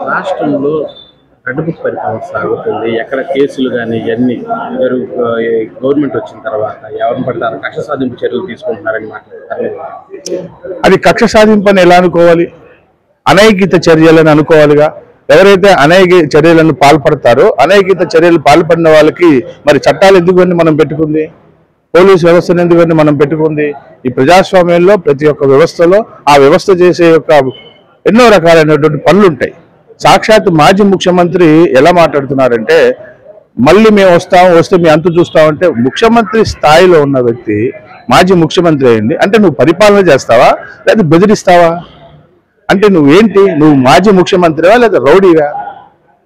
రాష్ట్రంలో red book పరిపాలన సాగుతుంది. ఎక్కడ కేసులు కానీ ఇవన్నీ గవర్నమెంట్ వచ్చిన తర్వాత ఎవరిని పడతారు కక్ష సాధింపు చర్యలు తీసుకుంటున్నారని మాట్లాడతారు. అది కక్ష సాధింపని ఎలా అనుకోవాలి? అనైకిత చర్యలను అనుకోవాలిగా. ఎవరైతే అనైక చర్యలను పాల్పడతారో అనైకిత చర్యలు పాల్పడిన వాళ్ళకి మరి చట్టాలు ఎందుకని మనం పెట్టుకుంది? పోలీసు వ్యవస్థను ఎందుకని మనం పెట్టుకుంది? ఈ ప్రజాస్వామ్యంలో ప్రతి ఒక్క వ్యవస్థలో ఆ వ్యవస్థ చేసే యొక్క ఎన్నో రకాలైనటువంటి పనులు ఉంటాయి. సాక్షాత్ మాజీ ముఖ్యమంత్రి ఎలా మాట్లాడుతున్నారంటే మళ్ళీ మేము వస్తే మీ అంతు చూస్తామంటే ముఖ్యమంత్రి స్థాయిలో ఉన్న వ్యక్తి మాజీ ముఖ్యమంత్రి అయింది అంటే నువ్వు పరిపాలన చేస్తావా లేదా బెదిరిస్తావా? అంటే నువ్వేంటి? నువ్వు మాజీ ముఖ్యమంత్రివా లేదా రౌడీవా?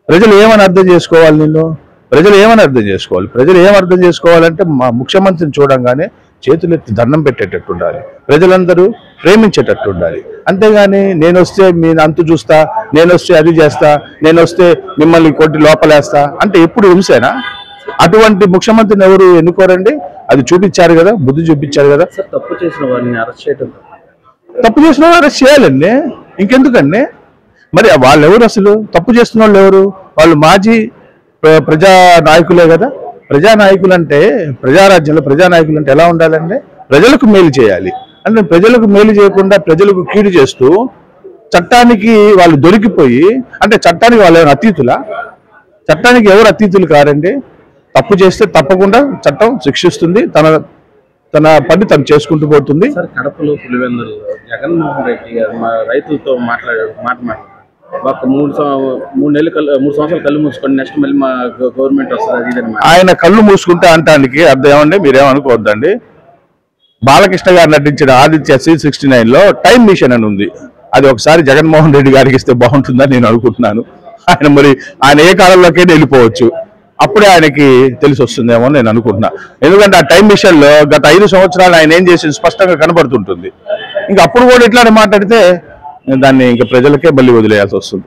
ప్రజలు ఏమని అర్థం చేసుకోవాలి నిన్ను? ప్రజలు ఏమని అర్థం చేసుకోవాలి? ప్రజలు ఏం అర్థం చేసుకోవాలంటే మా ముఖ్యమంత్రిని చూడంగానే చేతులెత్తి దండం పెట్టేటట్టు ఉండాలి, ప్రజలందరూ ప్రేమించేటట్టు ఉండాలి. అంతేగాని నేను వస్తే మీ అంతు చూస్తా, నేను వస్తే అది చేస్తా, నేను వస్తే మిమ్మల్ని కొట్టి లోపలేస్తా అంటే ఎప్పుడు హింసేనా? అటువంటి ముఖ్యమంత్రిని ఎవరు ఎన్నుకోరండి. అది చూపించారు కదా, బుద్ధి చూపించారు కదా. తప్పు చేసిన వారిని అరెస్ట్ చేయడం, తప్పు చేసిన వాళ్ళు అరెస్ట్ చేయాలండి, ఇంకెందుకండి? మరి వాళ్ళు ఎవరు? అసలు తప్పు చేస్తున్న వాళ్ళు ఎవరు? వాళ్ళు మాజీ ప్రజా నాయకులే కదా. ప్రజానాయకులు అంటే ప్రజారాజ్యంలో ప్రజానాయకులు అంటే ఎలా ఉండాలంటే ప్రజలకు మేలు చేయాలి. అంటే ప్రజలకు మేలు చేయకుండా ప్రజలకు కీడు చేస్తూ చట్టానికి వాళ్ళు దొరికిపోయి అంటే చట్టానికి వాళ్ళు ఎవరు అతీతులా? చట్టానికి ఎవరు అతీతులు కారండి. తప్పు చేస్తే తప్పకుండా చట్టం శిక్షిస్తుంది, తన పని తను చేసుకుంటూ పోతుంది. కడపలో పులివెందుల్లో జగన్మోహన్ రెడ్డి గారు రైతులతో మాట్లాడారు. ఒక 3 సంవత్సరాలు కళ్ళు మూసుకొని నెక్స్ట్ మళ్ళీ మా గవర్నమెంట్ వస్తుంది. ఆయన కళ్ళు మూసుకుంటే అంటానికి అర్థం ఏమండి? మీరేమనుకోవద్దండి. బాలకృష్ణ గారు నటించిన ఆదిత్య C69లో టైం మిషన్ అని ఉంది. అది ఒకసారి జగన్మోహన్ రెడ్డి గారికి ఇస్తే బాగుంటుందని నేను అనుకుంటున్నాను. ఆయన ఏ కాలంలోకైనా వెళ్ళిపోవచ్చు, అప్పుడే ఆయనకి తెలిసి వస్తుందేమో నేను అనుకుంటున్నా. ఎందుకంటే ఆ టైం మిషన్ లో గత 5 సంవత్సరాలు ఆయన ఏం చేసి స్పష్టంగా కనబడుతుంటుంది. ఇంకా అప్పుడు కూడా ఇట్లానే మాట్లాడితే దాన్ని ఇంకా ప్రజలకే బలి వదిలేయాల్సి వస్తుంది.